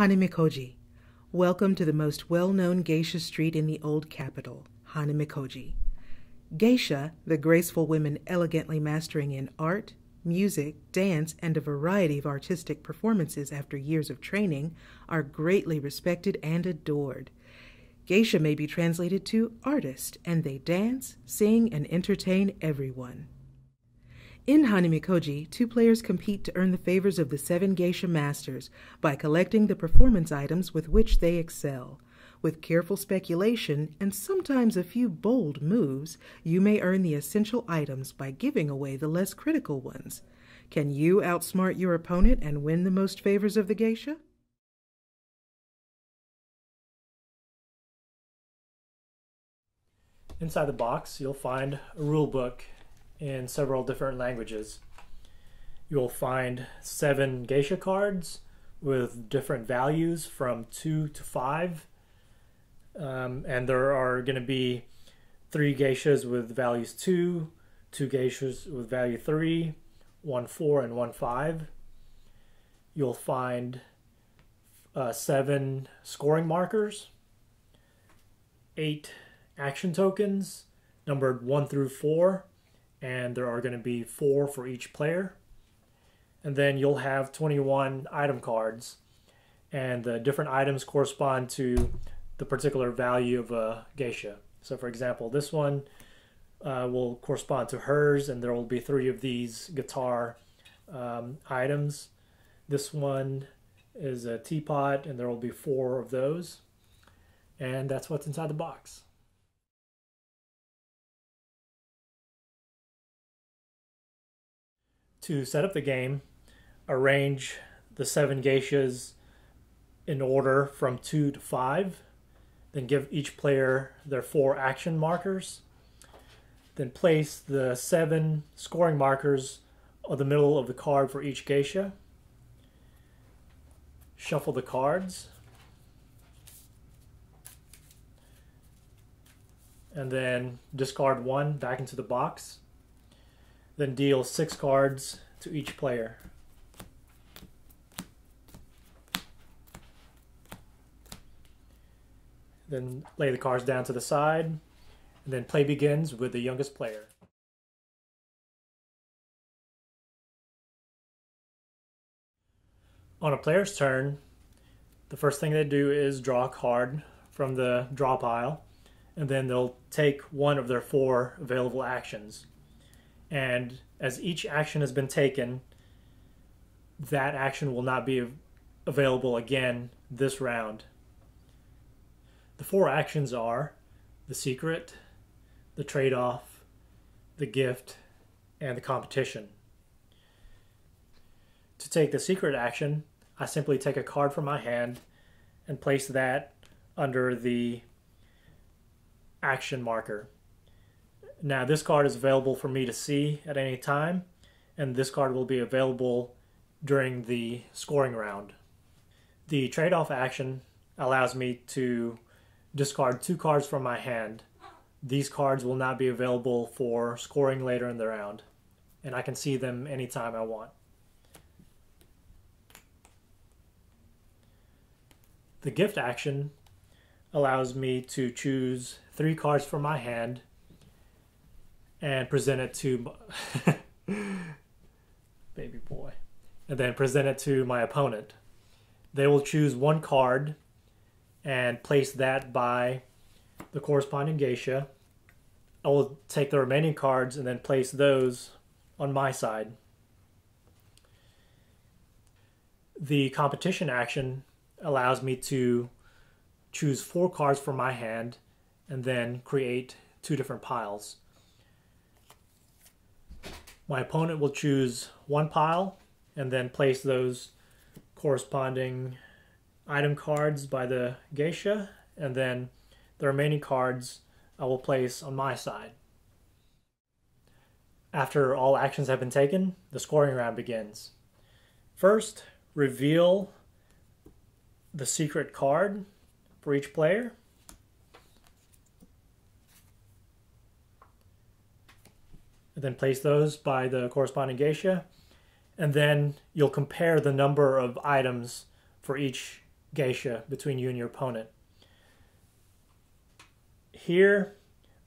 Hanamikoji. Welcome to the most well-known geisha street in the old capital, Hanamikoji. Geisha, the graceful women elegantly mastering in art, music, dance, and a variety of artistic performances after years of training, are greatly respected and adored. Geisha may be translated to artist, and they dance, sing, and entertain everyone. In Hanamikoji, two players compete to earn the favors of the 7 geisha masters by collecting the performance items with which they excel. With careful speculation and sometimes a few bold moves, you may earn the essential items by giving away the less critical ones. Can you outsmart your opponent and win the most favors of the geisha? Inside the box, you'll find a rule book in several different languages. You'll find 7 geisha cards with different values from 2 to 5. And there are going to be 3 geishas with values 2, 2 geishas with value 3, 1 4, and 1 5. You'll find 7 scoring markers, 8 action tokens numbered 1 through 4, and there are going to be 4 for each player. And then you'll have 21 item cards, and the different items correspond to the particular value of a geisha. So for example, this one will correspond to hers, and there will be 3 of these guitar items. This one is a teapot, and there will be 4 of those. And that's what's inside the box. To set up the game, arrange the 7 geishas in order from 2 to 5. Then give each player their 4 action markers. Then place the 7 scoring markers on the middle of the card for each geisha. Shuffle the cards. And then discard 1 back into the box. Then deal 6 cards to each player. Then lay the cards down to the side, and then play begins with the youngest player. On a player's turn, the first thing they do is draw a card from the draw pile, and then they'll take one of their 4 available actions. And as each action has been taken, that action will not be available again this round. The 4 actions are the secret, the trade-off, the gift, and the competition. To take the secret action, I simply take a card from my hand and place that under the action marker. Now this card is available for me to see at any time, and this card will be available during the scoring round. The trade-off action allows me to discard 2 cards from my hand. These cards will not be available for scoring later in the round, and I can see them anytime I want. The gift action allows me to choose 3 cards from my hand and present it to baby boy, and then present it to my opponent. They will choose 1 card and place that by the corresponding geisha. I will take the remaining cards and then place those on my side. The competition action allows me to choose 4 cards from my hand and then create 2 different piles. My opponent will choose 1 pile and then place those corresponding item cards by the geisha, and then the remaining cards I will place on my side. After all actions have been taken, the scoring round begins. First, reveal the secret card for each player. And then place those by the corresponding geisha, and then you'll compare the number of items for each geisha between you and your opponent. Here,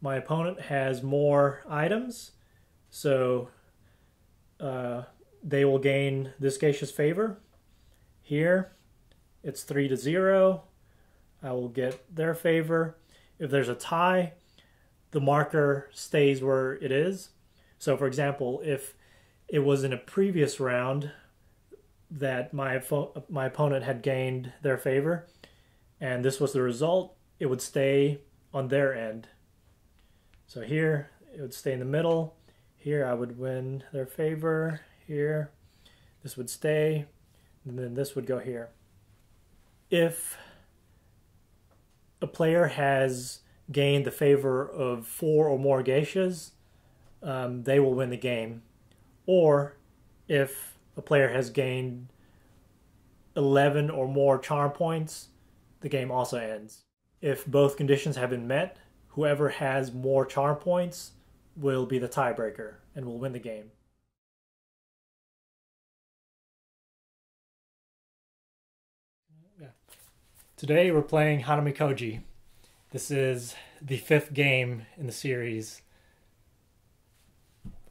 my opponent has more items, so they will gain this geisha's favor. Here, it's 3-0. I will get their favor. If there's a tie, the marker stays where it is. So, for example, if it was in a previous round that my opponent had gained their favor, and this was the result, it would stay on their end. So here, it would stay in the middle. Here, I would win their favor. Here, this would stay, and then this would go here. If a player has gained the favor of 4 or more geishas, they will win the game. Or if a player has gained 11 or more charm points, the game also ends. If both conditions have been met, whoever has more charm points will be the tiebreaker and will win the game. Today we're playing Hanamikoji. This is the 5th game in the series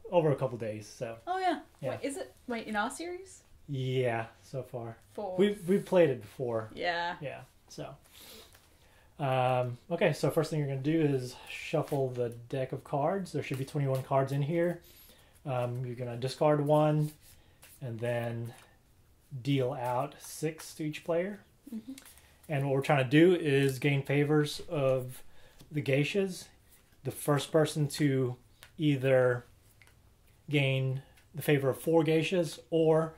over a couple days. So. Oh yeah. Yeah. Wait, is it? Wait, in our series? Yeah, so far. 4. We've played it before. Yeah. Yeah. So. Okay, so first thing you're going to do is shuffle the deck of cards. There should be 21 cards in here. You're going to discard 1 and then deal out 6 to each player. Mm-hmm. And what we're trying to do is gain favors of the geishas. The first person to either gain the favor of 4 geishas or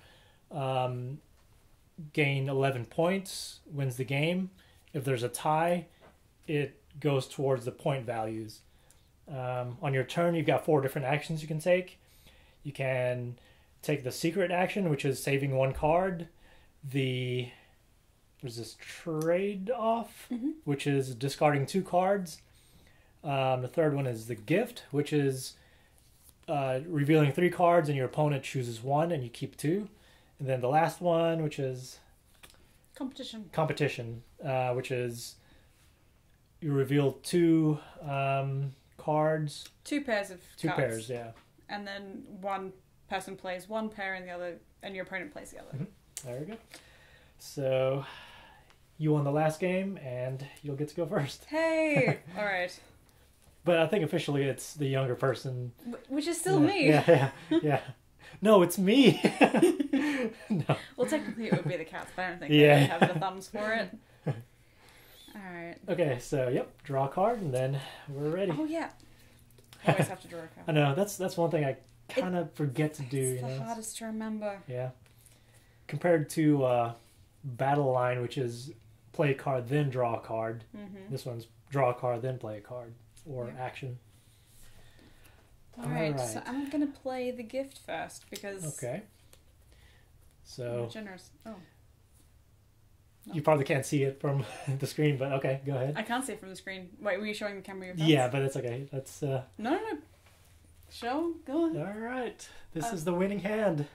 gain 11 points wins the game. If there's a tie, it goes towards the point values. On your turn, you've got 4 different actions you can take. You can take the secret action, which is saving 1 card. There's this trade-off, which is discarding 2 cards. The third one is the gift, which is revealing 3 cards and your opponent chooses 1 and you keep 2. And then the last one, which is competition, which is you reveal 2 cards. 2 pairs of cards. 2 pairs, yeah. And then one person plays 1 pair and the other, and your opponent plays the other. Mm-hmm. There we go. So you won the last game, and you'll get to go first. Hey! All right. But I think officially it's the younger person. Which is still me. Yeah. No, it's me. No. Well, technically it would be the cats, but I don't think Yeah. they have the thumbs for it. All right. Okay, so yep, draw a card, and then we're ready. Oh yeah. I always have to draw a card. I know that's one thing I kind of forget to do. It's the hardest to remember. Yeah. Compared to Battle Line, which is play a card then draw a card. Mm-hmm. This one's draw a card then play a card or action. All right, so I'm gonna play the gift first because. Okay. So. Generous. Oh. No. You probably can't see it from the screen, but okay, go ahead. I can't see it from the screen. Wait, were you showing the camera your thoughts? Yeah, but it's okay. That's. No. Show. Go on. All right. This is the winning hand.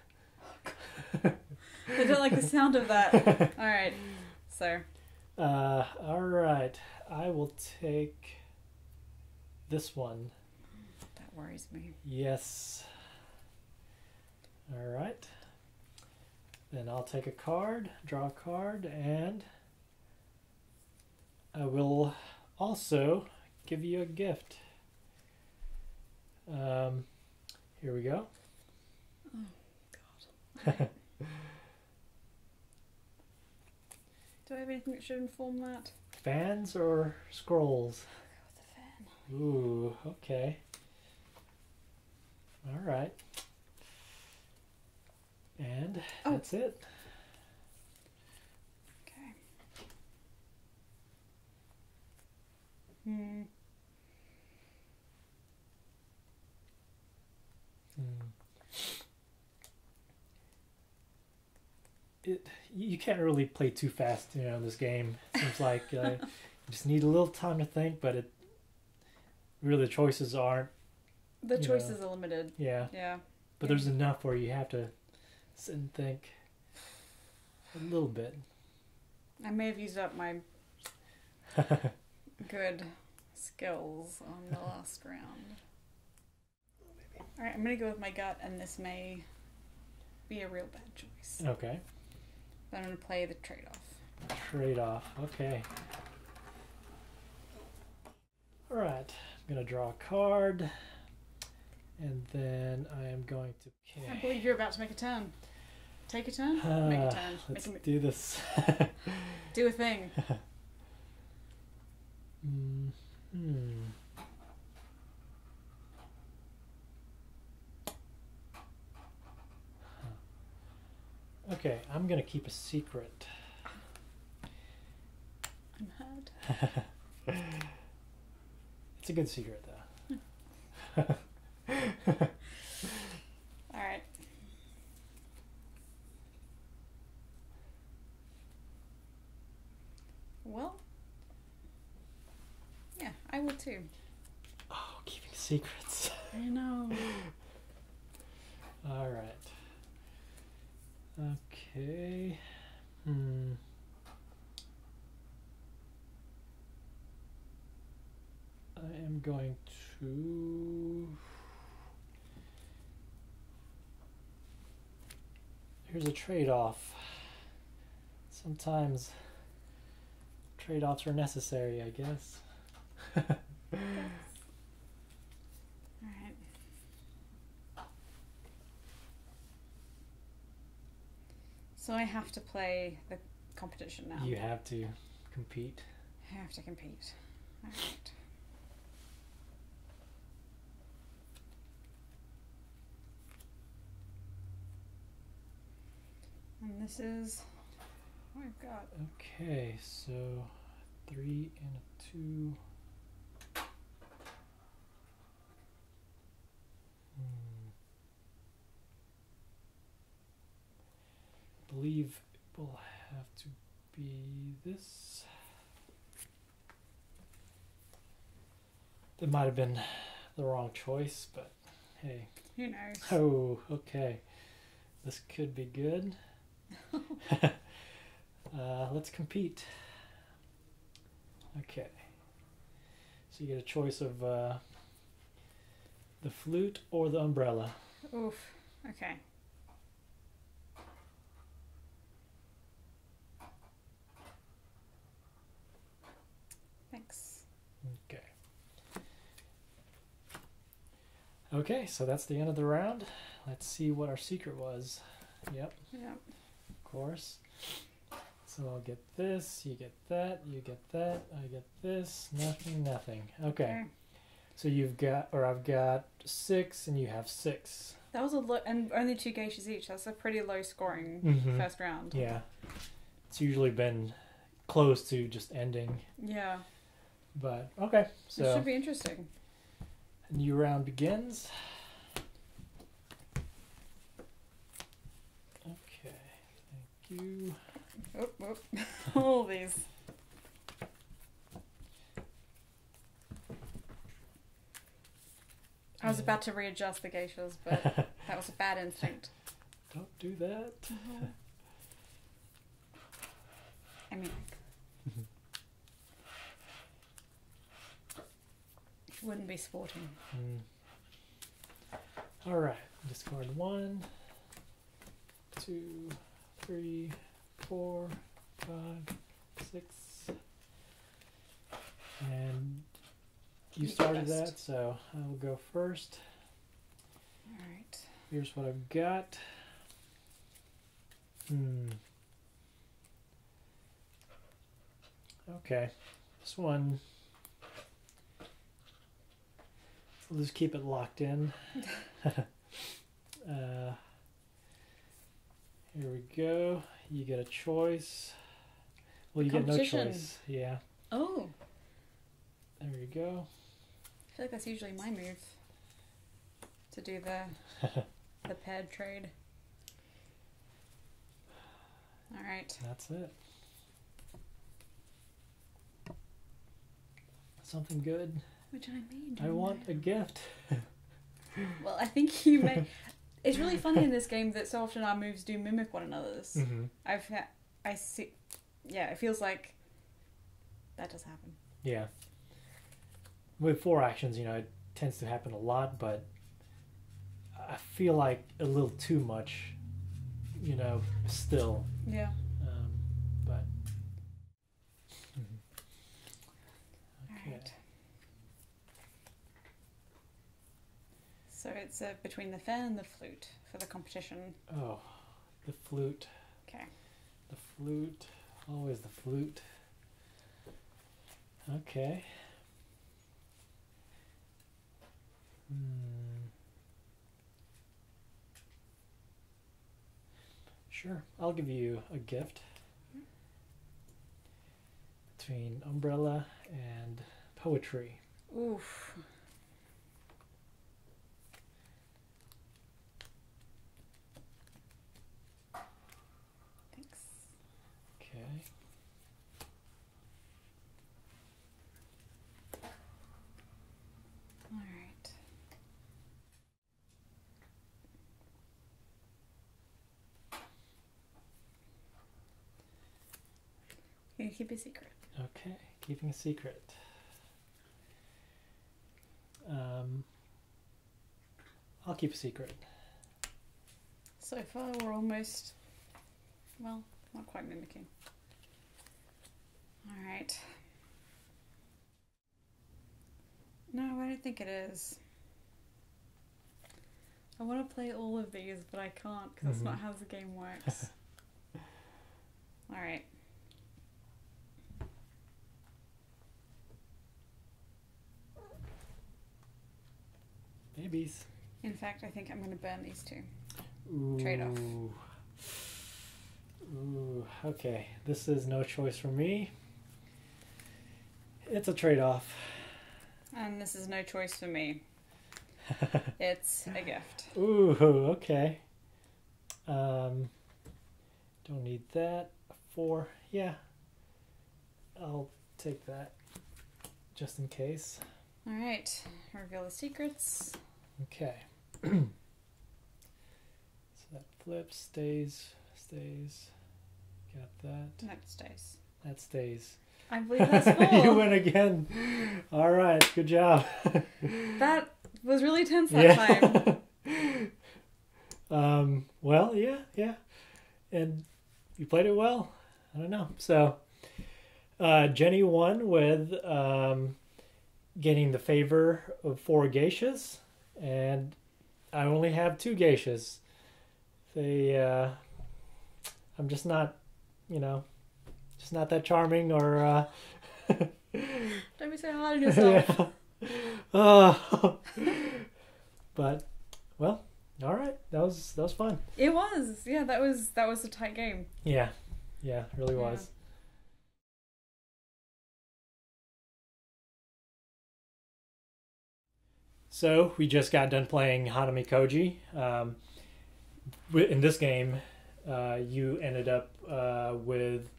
I don't like the sound of that. All right. So. All right. I will take this one. That worries me. Yes. All right. Then I'll take a card, draw a card, and I will also give you a gift. Here we go. Oh, God. Do I have anything that should inform that? Fans or scrolls? I'll go with the fan. Ooh, okay. All right. And that's it. Okay. You can't really play too fast, in this game. It seems like you just need a little time to think, but really the choices aren't. The choices are limited. Yeah. Yeah. But there's enough where you have to sit and think a little bit. I may have used up my good skills on the last round. Alright, I'm going to go with my gut, and this may be a real bad choice. Okay. But I'm going to play the trade-off. Trade-off, okay. Alright, I'm going to draw a card, and then I am going to... Okay. I believe you're about to make a turn. Take a turn? Make a turn. Let's do this. Do a thing. Okay, I'm gonna keep a secret. I'm hurt. It's a good secret, though. Alright. Well, yeah, I would too. Oh, keeping secrets. I know. All right. Okay. I am going to... Here's a trade-off. Sometimes trade-offs are necessary, I guess. Alright. So I have to play the competition now. You have to compete. I have to compete. Alright. And this is what I've got. Okay, so 3 and a 2. I believe it will have to be this. That might have been the wrong choice, but hey. Who knows? Oh, okay. This could be good. Let's compete. Okay. So you get a choice of the flute or the umbrella. Oof. Okay. Thanks. Okay. Okay, so that's the end of the round. Let's see what our secret was. Yep. Yep. Of course. So I'll get this, you get that, you get that, I get this, nothing, nothing. Okay. So you've got, or I've got 6 and you have 6. That was a low, and only 2 geishas each. That's a pretty low scoring first round. Yeah. It's usually been close to just ending. Yeah. But, okay. So it should be interesting. A new round begins. Okay. Thank you. Oop, oop. All these. I was about to readjust the geishas, but that was a bad instinct. Don't do that. I mean, it wouldn't be sporting. All right. Discard 1, 2, 3, 4, 5, 6. And you started that, so I will go first. All right. Here's what I've got. Okay. This one, we'll just keep it locked in. Here we go. You get a choice. Well, you get no choice. Yeah. Oh. There you go. I feel like that's usually my move. To do the paired trade. Alright. That's it. Something good. Which I made. I want a gift. Well, I think you may. It's really funny in this game that so often our moves do mimic one another's. Mm-hmm. I see. yeah, it feels like that does happen. Yeah. With 4 actions, it tends to happen a lot, but I feel like a little too much, still. Yeah. But All okay. right. So it's between the fan and the flute for the competition. Oh, the flute. Okay. The flute. Always the flute. Okay. Sure, I'll give you a gift between umbrella and poetry. Oof. Thanks. Okay. All right. Can you keep a secret? Okay, keeping a secret. I'll keep a secret. So far, we're almost, well, not quite mimicking. All right. No, I don't think it is. I want to play all of these, but I can't because that's not how the game works. All right. Babies. In fact, I think I'm going to burn these two. Ooh. Trade-off. Ooh, okay. This is no choice for me. It's a trade-off. And this is no choice for me. It's a gift. Ooh, okay. Don't need that. 4. Yeah. I'll take that just in case. All right. Reveal the secrets. Okay. So that flips, stays. Got that. That stays. That stays. I believe that's full. You win again. All right, good job. That was really tense that time. Well, yeah. And you played it well. I don't know. So, Jenny won with getting the favor of 4 geishas, and I only have 2 geishas. I'm just not, just not that charming or. Don't be so hard on yourself. But, well, all right. That was fun. It was. Yeah, that was a tight game. Yeah, it really was. So we just got done playing Hanamikoji. In this game, you ended up with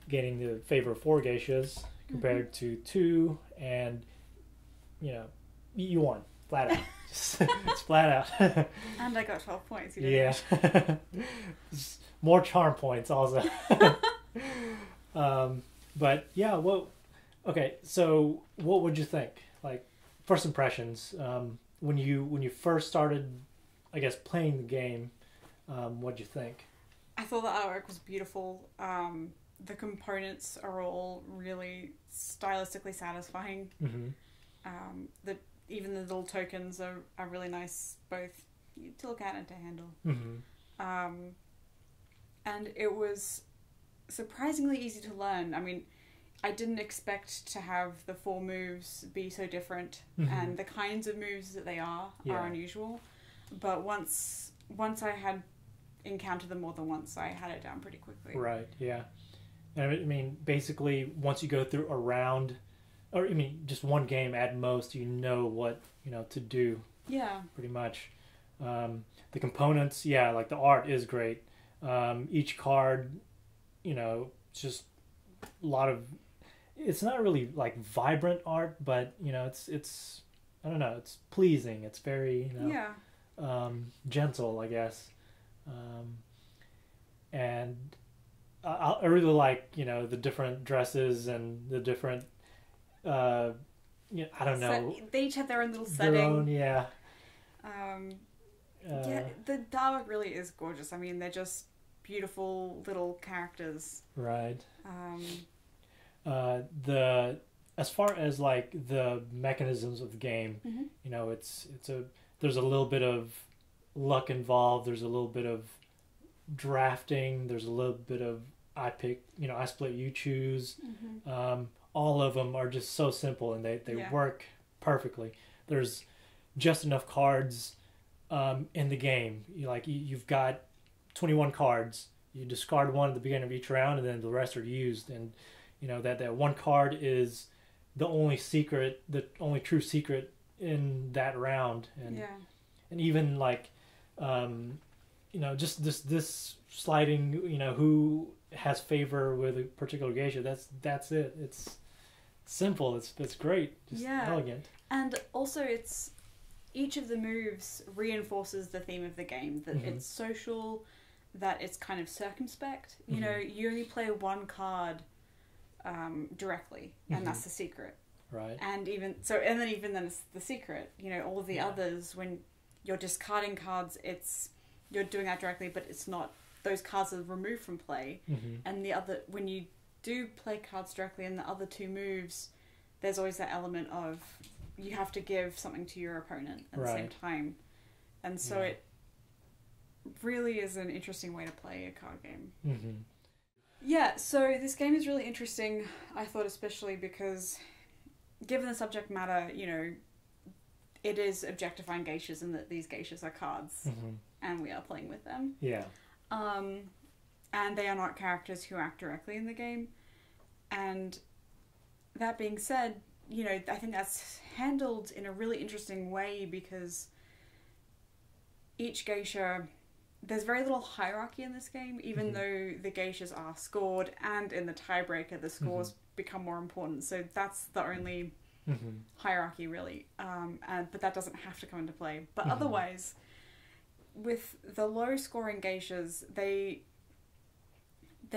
getting the favor of 4 geishas compared to 2, and you won flat out. It's flat out. And I got 12 points. You didn't. Yeah. More charm points also. But yeah, okay, so what would you think? Like, first impressions, when you first started, I guess, playing the game, what'd you think? I thought the artwork was beautiful. The components are all really stylistically satisfying. Even the little tokens are really nice, both to look at and to handle. And it was surprisingly easy to learn. I mean, I didn't expect to have the 4 moves be so different, and the kinds of moves that they are unusual. But once I had encountered them more than once, I had it down pretty quickly. Right, yeah. And I mean, basically, once you go through a round, or I mean, just one game at most, you know what to do. Yeah. Pretty much. The components, like the art is great. Each card, just a lot of. It's not really like vibrant art, but it's I don't know. It's pleasing. It's very gentle, I guess. And I really like, the different dresses and the different, I don't know. They each have their own little Their setting. own, yeah. Yeah, the dialogue really is gorgeous. I mean, they're just beautiful little characters. Right. Um, As far as like the mechanisms of the game, mm-hmm. There's a little bit of luck involved. There's a little bit of drafting. There's a little bit of I split, you choose. Mm-hmm. All of them are just so simple, and they Yeah. work perfectly. There's just enough cards in the game. You've got 21 cards. You discard one at the beginning of each round, and then the rest are used. And that one card is the only true secret in that round. And and even like just this sliding, who has favor with a particular geisha. That's it. It's simple. It's great. Just elegant. And also, each of the moves reinforces the theme of the game, that it's social, that it's kind of circumspect. You only play one card directly, and that's the secret. Right. And then it's the secret. All of the others, when you're discarding cards, you're doing that directly, but it's not. Those cards are removed from play, and when you do play cards directly in the other two moves, there's always that element of you have to give something to your opponent at the same time, and so it really is an interesting way to play a card game. Yeah, so this game is really interesting, I thought, especially because given the subject matter, it is objectifying geishas, and that these geishas are cards, and we are playing with them. Yeah. And they are not characters who act directly in the game. And that being said, I think that's handled in a really interesting way, because each geisha, there's very little hierarchy in this game, even though the geishas are scored, and in the tiebreaker the scores become more important. So that's the only hierarchy really. But that doesn't have to come into play. But otherwise, with the low scoring geishas, there's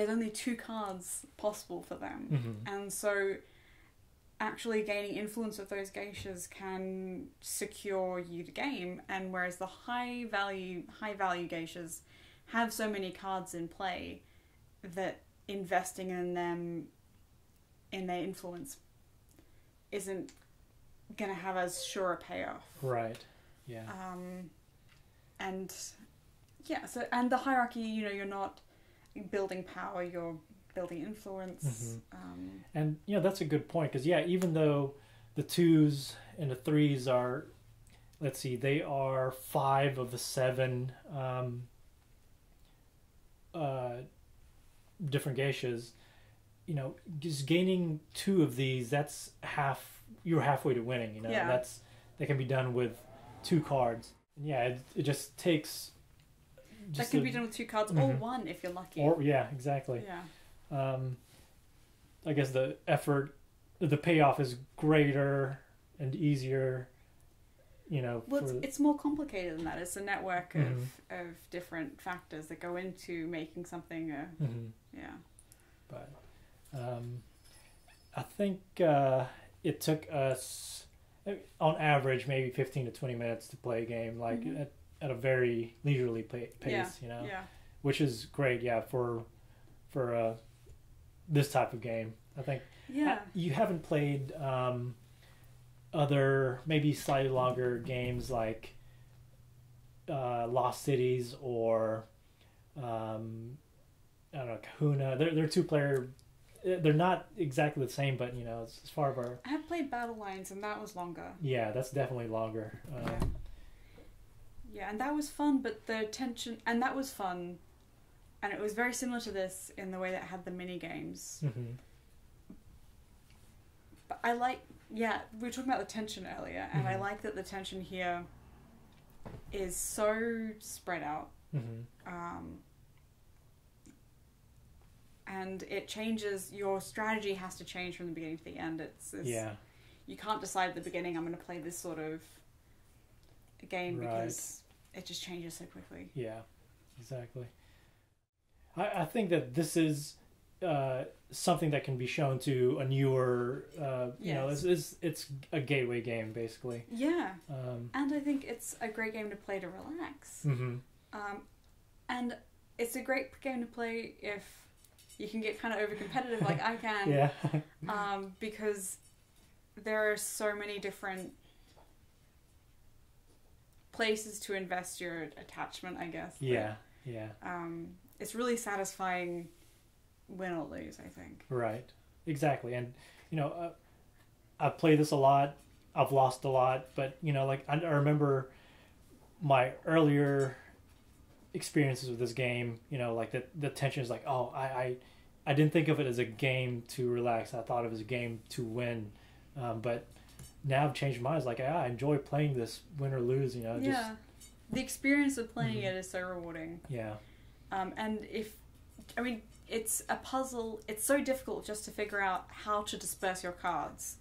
only 2 cards possible for them. And so actually gaining influence with those geishas can secure you the game, and whereas the high value geishas have so many cards in play that investing in them, in their influence, isn't gonna have as sure a payoff. Right. Yeah. And the hierarchy, you're not building power, you're building influence. And that's a good point, because even though the 2s and the 3s are, let's see, they are 5 of the 7 different geishas, just gaining 2 of these, that's you're halfway to winning. That can be done with 2 cards. And it just takes. That can be done with 2 cards, or 1 if you're lucky. Or exactly. Yeah. I guess the payoff is greater and easier. Well, it's more complicated than that. It's a network of different factors that go into making something. Yeah. But I think it took us, on average, maybe 15 to 20 minutes to play a game, at a very leisurely pace. Which is great. For this type of game, I think. Yeah. You haven't played other maybe slightly longer games like Lost Cities or I don't know, Kahuna. They're 2-player. They're not exactly the same, but as far as I have played Battle Lines, and that was longer. Yeah, that's definitely longer. Yeah, and that was fun, but the tension, and that was fun, and it was very similar to this in the way that it had the mini games. But I we were talking about the tension earlier, and I like that the tension here is so spread out. And it changes, your strategy has to change from the beginning to the end. You can't decide at the beginning, I'm going to play this sort of game, because it just changes so quickly. Yeah, exactly. I think that this is something that can be shown to a newer, you know, it's a gateway game basically. Yeah, and I think it's a great game to play to relax. And it's a great game to play if you can get kind of over competitive like I can. Yeah. Because there are so many different places to invest your attachment, I guess. Yeah, yeah. It's really satisfying win or lose, I think. Right. Exactly. And, you know, I've played this a lot. I've lost a lot. But, you know, like, I remember my earlier experiences with this game, you know, like the tension is like, oh, I didn't think of it as a game to relax. I thought of it as a game to win. But now I've changed my mind. It's like, I enjoy playing this win or lose, you know. Yeah. Just... The experience of playing it is so rewarding. Yeah. And it's a puzzle. It's so difficult just to figure out how to disperse your cards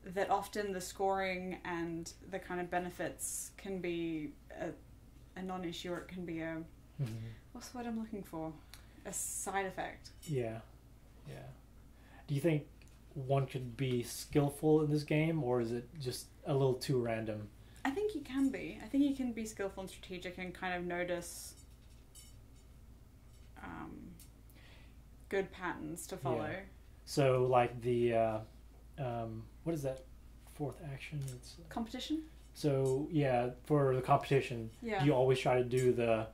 that often the scoring and the kind of benefits can be a non-issue, or it can be a... What's the word I'm looking for? A side effect. Yeah. Yeah. Do you think one could be skillful in this game, or is it just a little too random? I think you can be. I think you can be skillful and strategic and kind of notice good patterns to follow. Yeah. So, like the what is that fourth action? It's competition. So yeah, for the competition, do you always try to do the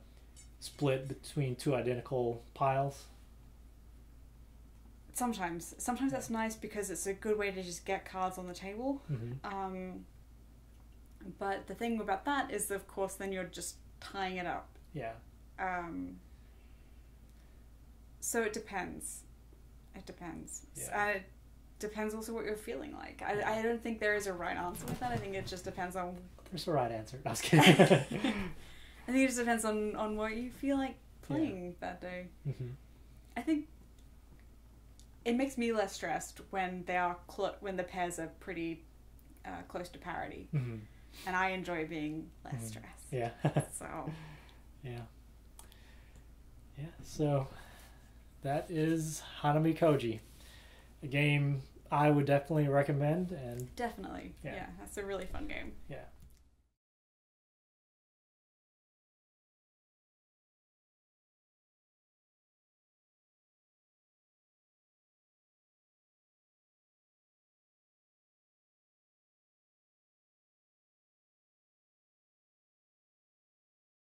split between two identical piles? Sometimes that's nice because it's a good way to just get cards on the table. But the thing about that is, of course, then you're just tying it up. Yeah. So it depends. It depends. Yeah. It depends also what you're feeling like. I don't think there is a right answer with that. I think it just depends on... There's a right answer. I was kidding. I think it just depends on what you feel like playing that day. I think it makes me less stressed when they are when the pairs are pretty close to parity. And I enjoy being less stressed. Yeah. So... Yeah. Yeah, so that is Hanamikoji. A game I would definitely recommend. And definitely. Yeah, that's a really fun game. Yeah.